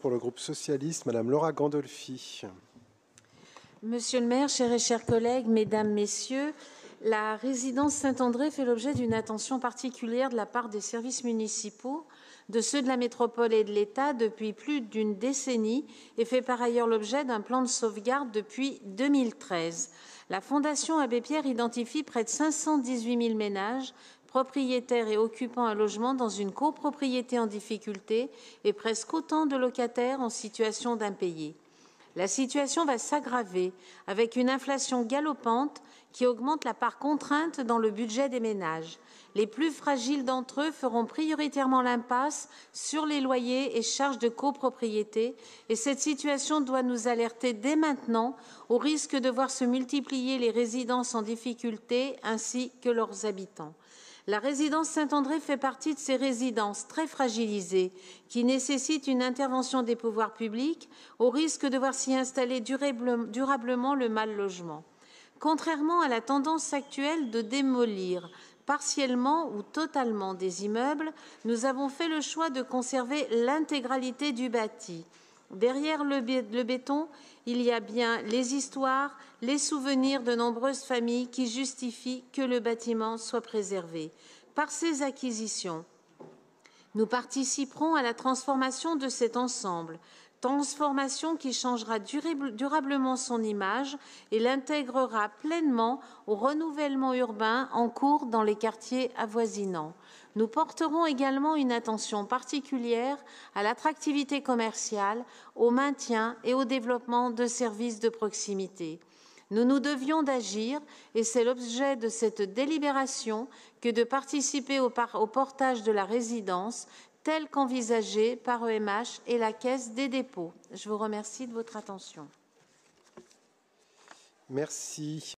Pour le groupe socialiste, Madame Laura Gandolfi. Monsieur le maire, chers collègues, mesdames, messieurs, la résidence Saint-André fait l'objet d'une attention particulière de la part des services municipaux, de ceux de la métropole et de l'État depuis plus d'une décennie et fait par ailleurs l'objet d'un plan de sauvegarde depuis 2013. La Fondation Abbé Pierre identifie près de 518 000 ménages propriétaires et occupants un logement dans une copropriété en difficulté et presque autant de locataires en situation d'impayés. La situation va s'aggraver avec une inflation galopante qui augmente la part contrainte dans le budget des ménages. Les plus fragiles d'entre eux feront prioritairement l'impasse sur les loyers et charges de copropriété et cette situation doit nous alerter dès maintenant au risque de voir se multiplier les résidences en difficulté ainsi que leurs habitants. La résidence Saint-André fait partie de ces résidences très fragilisées qui nécessitent une intervention des pouvoirs publics au risque de voir s'y installer durablement le mal-logement. Contrairement à la tendance actuelle de démolir partiellement ou totalement des immeubles, nous avons fait le choix de conserver l'intégralité du bâti. Derrière le béton, il y a bien les histoires, les souvenirs de nombreuses familles qui justifient que le bâtiment soit préservé. Par ces acquisitions, nous participerons à la transformation de cet ensemble, transformation qui changera durablement son image et l'intégrera pleinement au renouvellement urbain en cours dans les quartiers avoisinants. Nous porterons également une attention particulière à l'attractivité commerciale, au maintien et au développement de services de proximité. Nous nous devions d'agir, et c'est l'objet de cette délibération que de participer au portage de la résidence, tel qu'envisagé par EMH et la Caisse des dépôts. Je vous remercie de votre attention. Merci.